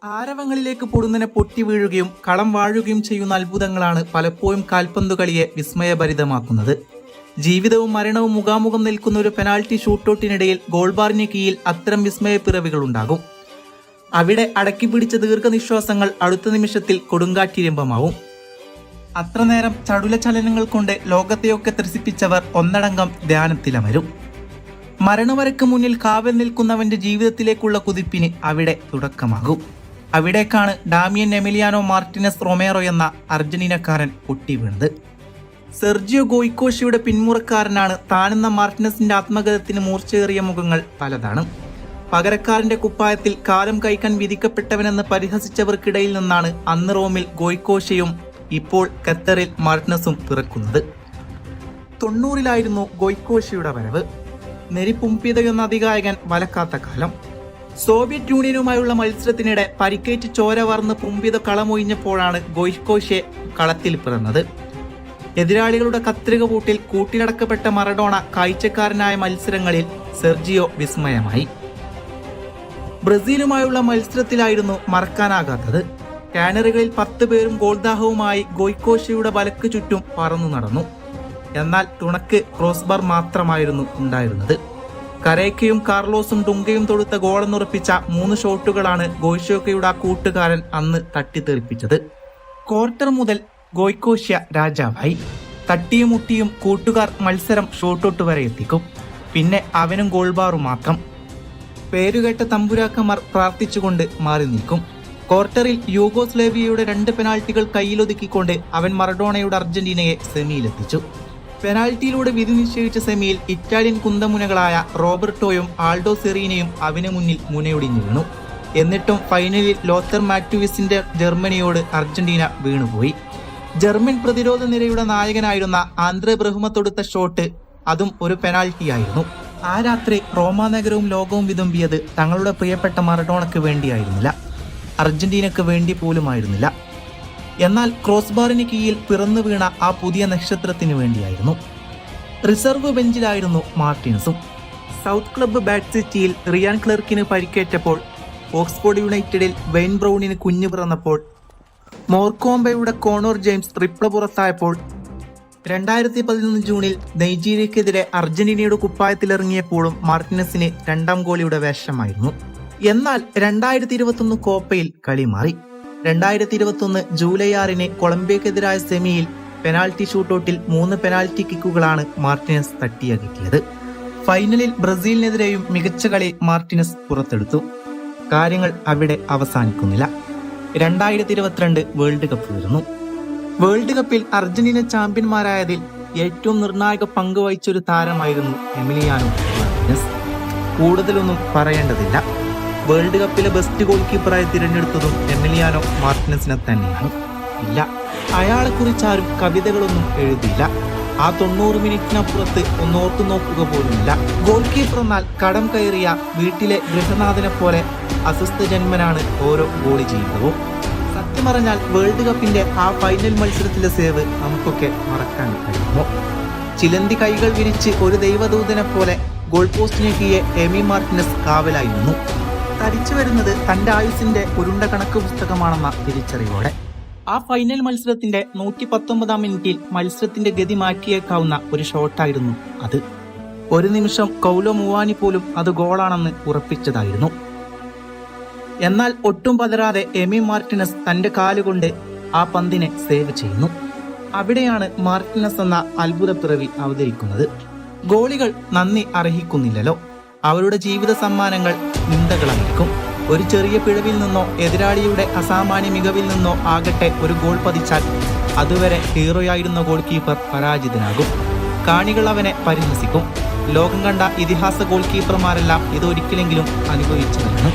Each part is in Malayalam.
ആരവങ്ങളിലേക്ക് പൊടുന്നനെ പൊട്ടി വീഴുകയും കളം വാഴുകയും ചെയ്യുന്ന അത്ഭുതങ്ങളാണ് പലപ്പോഴും കാൽപന്തു കളിയെ വിസ്മയഭരിതമാക്കുന്നത്. ജീവിതവും മരണവും മുഖാമുഖം നിൽക്കുന്ന ഒരു പെനാൽറ്റി ഷൂട്ടൌട്ടിനിടയിൽ ഗോൾബാറിന് കീഴിൽ അത്തരം വിസ്മയപ്പിറവികൾ ഉണ്ടാകും. അവിടെ അടക്കി പിടിച്ച ദീർഘനിശ്വാസങ്ങൾ അടുത്ത നിമിഷത്തിൽ കൊടുങ്കാറ്റിരമ്പമാവും. അത്ര നേരം ചടുല ചലനങ്ങൾ കൊണ്ട് ലോകത്തെയൊക്കെ ത്രസിപ്പിച്ചവർ ഒന്നടങ്കം ധ്യാനത്തിലമരും. മരണവരക്ക് മുന്നിൽ കാവൽ നിൽക്കുന്നവന്റെ ജീവിതത്തിലേക്കുള്ള കുതിപ്പിന് അവിടെ തുടക്കമാകും. അവിടേക്കാണ് ഡാമിയൻ എമിലിയാനോ മാർട്ടിനസ് റൊമേറോ എന്ന അർജന്റീനക്കാരൻ പൊട്ടി വീണത്. സെർജിയോ ഗോയ്ക്കോഷയുടെ പിന്മുറക്കാരനാണ് താനെന്ന മാർട്ടിനസിന്റെ ആത്മഗതത്തിന് മൂർച്ചയേറിയ മുഖങ്ങൾ പലതാണ്. പകരക്കാരന്റെ കുപ്പായത്തിൽ കാലം കഴിക്കാൻ വിധിക്കപ്പെട്ടവനെന്ന് പരിഹസിച്ചവർക്കിടയിൽ നിന്നാണ് അന്ന് റോമിൽ ഗോയ്ക്കോഷയും ഇപ്പോൾ ഖത്തറിൽ മാർട്ടിനസും പിറക്കുന്നത്. 90-ലായിരുന്നു ഗോയ്ക്കോഷയുടെ വരവ്. നെരിപ്പുംപിതയെന്ന അതികായകൻ വലക്കാത്ത കാലം. സോവിയറ്റ് യൂണിയനുമായുള്ള മത്സരത്തിനിടെ പരിക്കേറ്റ് ചോര വാർന്ന് പുംപിത കളമൊഴിഞ്ഞപ്പോഴാണ് ഗോയ്ക്കോഷെ കളത്തിൽ പിറന്നത്. എതിരാളികളുടെ കത്രിക പൂട്ടിൽ കൂട്ടിലടക്കപ്പെട്ട മറഡോണ കാഴ്ചക്കാരനായ മത്സരങ്ങളിൽ സെർജിയോ വിസ്മയമായി. ബ്രസീലുമായുള്ള മത്സരത്തിലായിരുന്നു മറക്കാനാകാത്തത്. കാനറികളിൽ 10 പേരും ഗോൾദാഹവുമായി ഗോയ്ക്കോഷയുടെ വലക്ക് ചുറ്റും പറന്നു നടന്നു. എന്നാൽ തുണക്ക് ക്രോസ്ബാർ മാത്രമായിരുന്നു ഉണ്ടായിരുന്നത്. കരേക്കയും കാർലോസും ഡുങ്കയും തൊടുത്ത ഗോളെന്നുറപ്പിച്ച 3 ഷോട്ടുകളാണ് ഗോയ്ക്കോഷയുടെ ആ കൂട്ടുകാരൻ അന്ന് തട്ടിത്തെറിപ്പിച്ചത്. ക്വാർട്ടർ മുതൽ ഗോയ്ക്കോഷ്യ രാജാവായി. തട്ടിയും മുട്ടിയും കൂട്ടുകാർ മത്സരം ഷോട്ടൗട്ട് വരെ എത്തിക്കും. പിന്നെ അവനും ഗോൾബാറും മാത്രം. പേരുകേട്ട തമ്പുരാക്കന്മാർ പ്രാർത്ഥിച്ചുകൊണ്ട് മാറി നിൽക്കും. ക്വാർട്ടറിൽ യൂഗോസ്ലേവിയയുടെ 2 പെനാൽറ്റികൾ കയ്യിലൊതുക്കിക്കൊണ്ട് അവൻ മറഡോണയുടെ അർജന്റീനയെ സെമിയിലെത്തിച്ചു. പെനാൽറ്റിയിലൂടെ വിധി നിശ്ചയിച്ച സെമിയിൽ ഇറ്റാലിയൻ കുന്തമുനകളായ റോബർട്ടോയും ആൾഡോ സെറീനയും അവന് മുന്നിൽ മുനയൊടിഞ്ഞു വീണു. എന്നിട്ടും ഫൈനലിൽ ലോത്തർ മാറ്റ്യൂസിന്റെ ജർമ്മനിയോട് അർജന്റീന വീണുപോയി. ജർമ്മൻ പ്രതിരോധ നിരയുടെ നായകനായിരുന്ന ആന്ദ്രേ ബ്രഹ്മ തൊടുത്ത ഷോട്ട് അതും ഒരു പെനാൽറ്റിയായിരുന്നു. ആ രാത്രി റോമാ നഗരവും ലോകവും വിതുമ്പിയത് തങ്ങളുടെ പ്രിയപ്പെട്ട മറഡോണയ്ക്ക് വേണ്ടിയായിരുന്നില്ല, അർജന്റീനയ്ക്ക് വേണ്ടി പോലുമായിരുന്നില്ല. എന്നാൽ ക്രോസ്ബാറിന് കീഴിൽ പിറന്നു വീണ ആ പുതിയ നക്ഷത്രത്തിന് വേണ്ടിയായിരുന്നു. റിസർവ് ബെഞ്ചിലായിരുന്നു മാർട്ടിനസും. സൗത്ത് ക്ലബ്ബ് ബാറ്റ് സിറ്റിയിൽ റിയാൻ ക്ലർക്കിന് പരിക്കേറ്റപ്പോൾ, ഓക്സ്ഫോർഡ് യുണൈറ്റഡിൽ വെയിൻ ബ്രൗണിന് കുഞ്ഞു പിറന്നപ്പോൾ, മോർക്കോംബയുടെ കോണോർ ജെയിംസ് ട്രിപ്പിൾ പുറത്തായപ്പോൾ, 2011 ജൂണിൽ നൈജീരിയക്കെതിരെ അർജന്റീനയുടെ കുപ്പായത്തിലിറങ്ങിയപ്പോഴും മാർട്ടിനസിന് 2ാം ഗോളിയുടെ വേഷമായിരുന്നു. എന്നാൽ 2021 കോപ്പയിൽ കളി മാറി. 2021 ജൂലൈ 6-ന് കൊളംബിയക്കെതിരായ സെമിയിൽ പെനാൽറ്റി ഷൂട്ടൌട്ടിൽ 3 പെനാൽറ്റി കിക്കുകളാണ് മാർട്ടിനസ് തട്ടിയകറ്റിയത്. ഫൈനലിൽ ബ്രസീലിനെതിരെയും മികച്ച കളി മാർട്ടിനസ് പുറത്തെടുത്തു. കാര്യങ്ങൾ അവിടെ അവസാനിക്കുന്നില്ല. 2022 വേൾഡ് കപ്പ് വരുന്നു. വേൾഡ് കപ്പിൽ അർജന്റീന ചാമ്പ്യന്മാരായതിൽ ഏറ്റവും നിർണായക പങ്ക് വഹിച്ചൊരു താരമായിരുന്നു എമിലിയാനോ മാർട്ടിനസ്. കൂടുതലൊന്നും പറയേണ്ടതില്ല. വേൾഡ് കപ്പിലെ ബെസ്റ്റ് ഗോൾ കീപ്പറായി തിരഞ്ഞെടുത്തതും എമിലിയാനോ മാർട്ടിനസിനെ തന്നെയാണ്. ഇല്ല, അയാളെക്കുറിച്ച് ആരും കവിതകളൊന്നും എഴുതിയില്ല. ആ 90 മിനിറ്റിനപ്പുറത്ത് ഒന്നോർത്തു നോക്കുക പോലുമില്ല. ഗോൾ കീപ്പർ എന്നാൽ കടം കയറിയ വീട്ടിലെ ഗൃഹനാഥനെ പോലെ അസ്വസ്ഥ ജന്മനാണ് ഓരോ ഗോളി ജീവിതവും. സത്യം പറഞ്ഞാൽ വേൾഡ് കപ്പിന്റെ ആ ഫൈനൽ മത്സരത്തിലെ സേവ് നമുക്കൊക്കെ മറക്കാൻ കഴിയുമോ? ചിലന്തി കൈകൾ വിരിച്ച് ഒരു ദൈവദൂതനെ പോലെ ഗോൾ പോസ്റ്റിന് കീഴെ എമി മാർട്ടിനസ് കാവലായിരുന്നു. തടിച്ചു വരുന്നത് തന്റെ ആയുസിന്റെ ഉരുണ്ട കണക്ക് പുസ്തകമാണെന്ന തിരിച്ചറിവോടെ. ആ ഫൈനൽ മത്സരത്തിന്റെ 119-ാം മിനിറ്റിൽ മത്സരത്തിന്റെ ഗതി മാറ്റിയേക്കാവുന്ന ഒരു ഷോട്ടായിരുന്നു അത്. ഒരു നിമിഷം കൗലോ മുവാനി പോലും അത് ഗോളാണെന്ന് ഉറപ്പിച്ചതായിരുന്നു. എന്നാൽ ഒട്ടും പതരാതെ എമി മാർട്ടിനസ് തന്റെ കാലുകൊണ്ട് ആ പന്തിനെ സേവ് ചെയ്യുന്നു. അവിടെയാണ് മാർട്ടിനസ് എന്ന അത്ഭുത പിറവി അവതരിക്കുന്നത്. ഗോളികൾ നന്ദി അർഹിക്കുന്നില്ലല്ലോ. അവരുടെ ജീവിത സമ്മാനങ്ങൾ നിന്ദകളായിരിക്കും. ഒരു ചെറിയ പിഴവിൽ നിന്നോ എതിരാളിയുടെ അസാമാന്യ മികവിൽ നിന്നോ ആകട്ടെ ഒരു ഗോൾ പതിച്ചാൽ അതുവരെ ഹീറോയായിരുന്ന ഗോൾ കീപ്പർ പരാജിതനാകും. കാണികൾ അവനെ പരിഹസിക്കും. ലോകം കണ്ട ഇതിഹാസ ഗോൾ കീപ്പർമാരെല്ലാം ഇതൊരിക്കലെങ്കിലും അനുഭവിച്ചതാണ്.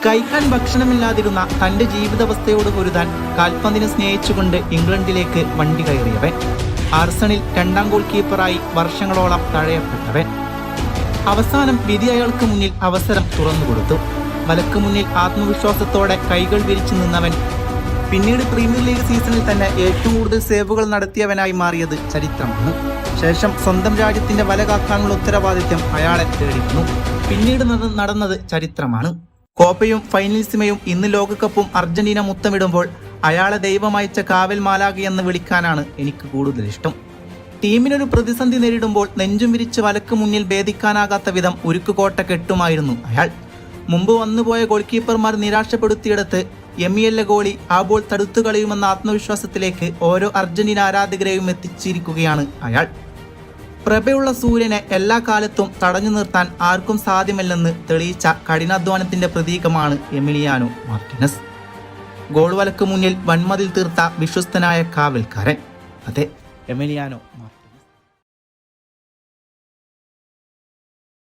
കഴിക്കാൻ ഭക്ഷണമില്ലാതിരുന്ന തന്റെ ജീവിതാവസ്ഥയോട് പൊരുതാൻ കാൽപന്തിനെ സ്നേഹിച്ചുകൊണ്ട് ഇംഗ്ലണ്ടിലേക്ക് വണ്ടി കയറിയവൻ. ആർസണിൽ 2ാം ഗോൾ കീപ്പറായി വർഷങ്ങളോളം തഴയപ്പെട്ടവൻ. അവസാനം വിധി അയാൾക്ക് മുന്നിൽ അവസരം തുറന്നുകൊടുത്തു. വലക്ക് മുന്നിൽ ആത്മവിശ്വാസത്തോടെ കൈകൾ വിരിച്ചു നിന്നവൻ പിന്നീട് പ്രീമിയർ ലീഗ് സീസണിൽ തന്നെ ഏറ്റവും കൂടുതൽ സേവുകൾ നടത്തിയവനായി മാറിയത് ചരിത്രമാണ്. ശേഷം സ്വന്തം രാജ്യത്തിന്റെ വല കാക്കാനുള്ള ഉത്തരവാദിത്യം അയാളെ തേടിയിരുന്നു. പിന്നീട് നടന്നത് ചരിത്രമാണ്. കോപ്പയും ഫൈനലിസിമയും ഇന്ന് ലോകകപ്പും അർജന്റീന മുത്തമിടുമ്പോൾ അയാളെ ദൈവമയച്ച കാവൽ മാലാഖയെന്ന് വിളിക്കാനാണ് എനിക്ക് കൂടുതൽ ഇഷ്ടം. ടീമിനൊരു പ്രതിസന്ധി നേരിടുമ്പോൾ നെഞ്ചും വിരിച്ച് വലക്ക് മുന്നിൽ ഭേദിക്കാനാകാത്ത വിധം ഉരുക്കുകോട്ട കെട്ടുമായിരുന്നു അയാൾ. മുമ്പ് വന്നുപോയ ഗോൾ കീപ്പർമാർ നിരാശപ്പെടുത്തിയെടുത്ത് എമിയല്ല ഗോളി ആ ബോൾ തടുത്തു കളയുമെന്ന ആത്മവിശ്വാസത്തിലേക്ക് ഓരോ അർജന്റീന ആരാധകരെയും എത്തിച്ചിരിക്കുകയാണ് അയാൾ. പ്രഭയുള്ള സൂര്യനെ എല്ലാ കാലത്തും തടഞ്ഞു നിർത്താൻ ആർക്കും സാധ്യമല്ലെന്ന് തെളിയിച്ച കഠിനാധ്വാനത്തിന്റെ പ്രതീകമാണ് എമിലിയാനോ മാർട്ടിനസ്. ഗോൾ വലക്ക് മുന്നിൽ വൻമതിൽ തീർത്ത വിശ്വസ്തനായ കാവൽക്കാരൻ, അതെ, എമിലിയാനോ മാർട്ടിനസ്.